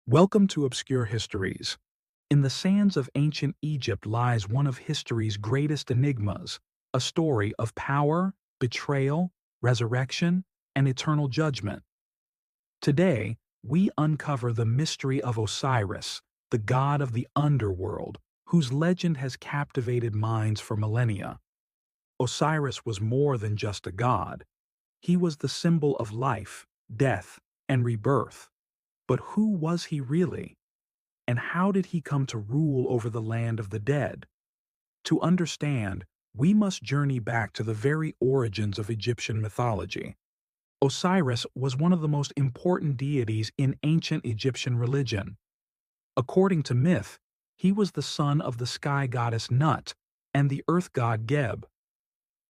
Welcome to Obscure Histories. In the sands of ancient Egypt lies one of history's greatest enigmas, a story of power, betrayal, resurrection, and eternal judgment. Today, we uncover the mystery of Osiris, the god of the underworld, whose legend has captivated minds for millennia. Osiris was more than just a god. He was the symbol of life, death, and rebirth. But who was he really? And how did he come to rule over the land of the dead? To understand, we must journey back to the very origins of Egyptian mythology. Osiris was one of the most important deities in ancient Egyptian religion. According to myth, he was the son of the sky goddess Nut and the earth god Geb.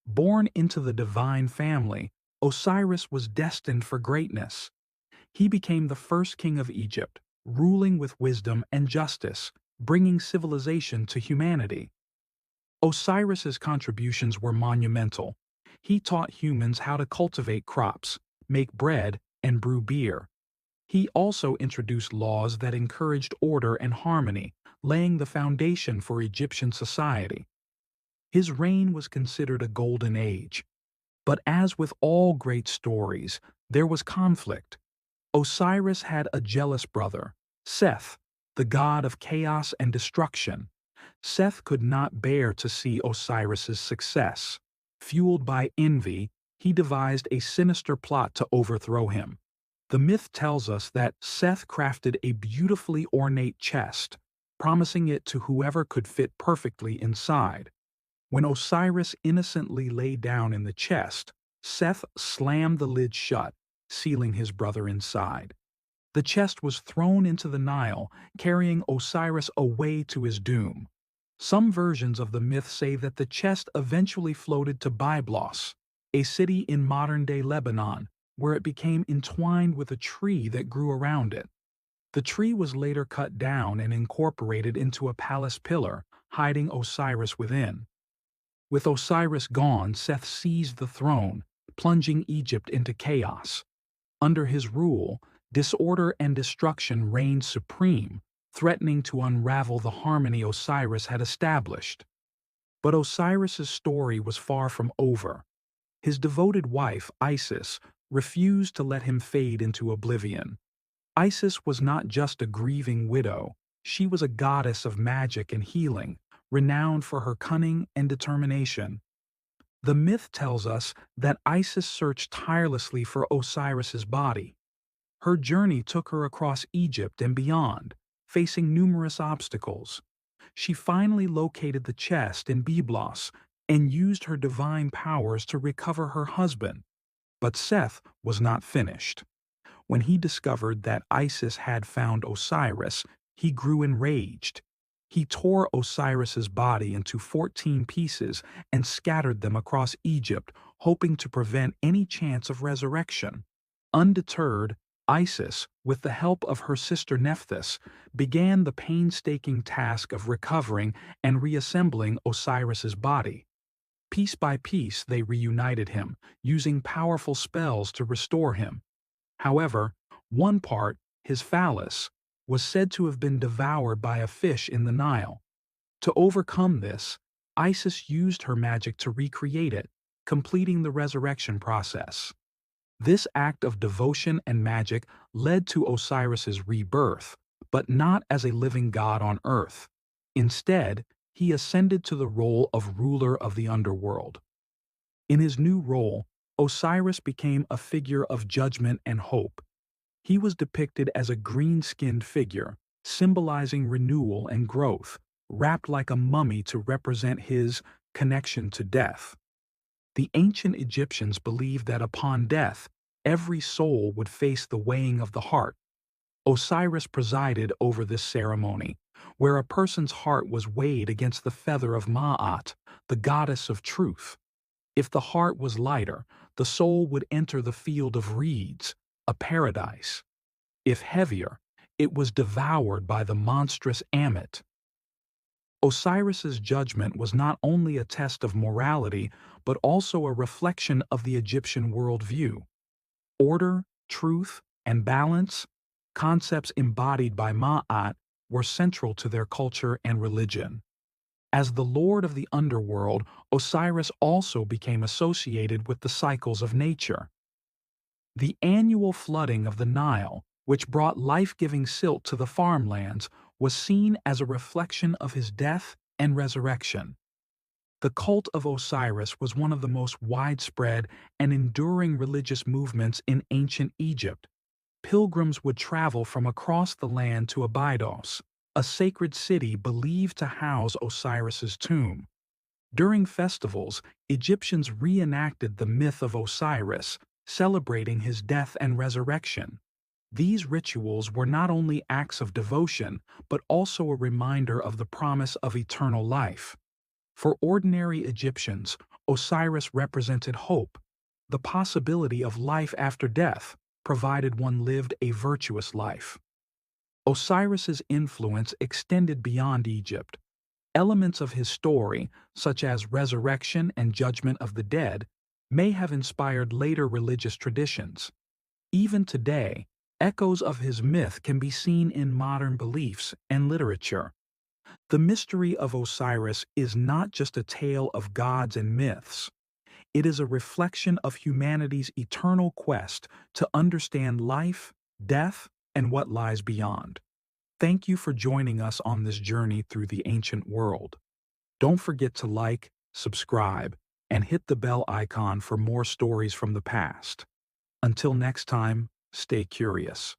Born into the divine family, Osiris was destined for greatness. He became the first king of Egypt, ruling with wisdom and justice, bringing civilization to humanity. Osiris's contributions were monumental. He taught humans how to cultivate crops, make bread, and brew beer. He also introduced laws that encouraged order and harmony, laying the foundation for Egyptian society. His reign was considered a golden age. But as with all great stories, there was conflict. Osiris had a jealous brother, Seth, the god of chaos and destruction. Seth could not bear to see Osiris's success. Fueled by envy, he devised a sinister plot to overthrow him. The myth tells us that Seth crafted a beautifully ornate chest, promising it to whoever could fit perfectly inside. When Osiris innocently lay down in the chest, Seth slammed the lid shut, sealing his brother inside. The chest was thrown into the Nile, carrying Osiris away to his doom. Some versions of the myth say that the chest eventually floated to Byblos, a city in modern-day Lebanon, where it became entwined with a tree that grew around it. The tree was later cut down and incorporated into a palace pillar, hiding Osiris within. With Osiris gone, Seth seized the throne, plunging Egypt into chaos. Under his rule, disorder and destruction reigned supreme, threatening to unravel the harmony Osiris had established. But Osiris's story was far from over. His devoted wife, Isis, refused to let him fade into oblivion. Isis was not just a grieving widow, she was a goddess of magic and healing, renowned for her cunning and determination. The myth tells us that Isis searched tirelessly for Osiris's body. Her journey took her across Egypt and beyond, facing numerous obstacles. She finally located the chest in Byblos and used her divine powers to recover her husband. But Seth was not finished. When he discovered that Isis had found Osiris, he grew enraged. He tore Osiris's body into 14 pieces and scattered them across Egypt, hoping to prevent any chance of resurrection. Undeterred, Isis, with the help of her sister Nephthys, began the painstaking task of recovering and reassembling Osiris's body. Piece by piece, they reunited him, using powerful spells to restore him. However, one part, his phallus, was said to have been devoured by a fish in the Nile. To overcome this, Isis used her magic to recreate it, completing the resurrection process. This act of devotion and magic led to Osiris's rebirth, but not as a living god on earth. Instead, he ascended to the role of ruler of the underworld. In his new role, Osiris became a figure of judgment and hope. He was depicted as a green-skinned figure, symbolizing renewal and growth, wrapped like a mummy to represent his connection to death. The ancient Egyptians believed that upon death, every soul would face the weighing of the heart. Osiris presided over this ceremony, where a person's heart was weighed against the feather of Ma'at, the goddess of truth. If the heart was lighter, the soul would enter the field of reeds, a paradise. If heavier, it was devoured by the monstrous Ammit. Osiris's judgment was not only a test of morality, but also a reflection of the Egyptian worldview. Order, truth, and balance, concepts embodied by Ma'at were central to their culture and religion. As the lord of the underworld, Osiris also became associated with the cycles of nature. The annual flooding of the Nile, which brought life-giving silt to the farmlands, was seen as a reflection of his death and resurrection. The cult of Osiris was one of the most widespread and enduring religious movements in ancient Egypt. Pilgrims would travel from across the land to Abydos, a sacred city believed to house Osiris's tomb. During festivals, Egyptians reenacted the myth of Osiris, celebrating his death and resurrection. These rituals were not only acts of devotion, but also a reminder of the promise of eternal life. For ordinary Egyptians, Osiris represented hope, the possibility of life after death, provided one lived a virtuous life. Osiris's influence extended beyond Egypt. Elements of his story, such as resurrection and judgment of the dead, may have inspired later religious traditions. Even today, echoes of his myth can be seen in modern beliefs and literature. The mystery of Osiris is not just a tale of gods and myths. It is a reflection of humanity's eternal quest to understand life, death, and what lies beyond. Thank you for joining us on this journey through the ancient world. Don't forget to like, subscribe, and hit the bell icon for more stories from the past. Until next time, stay curious.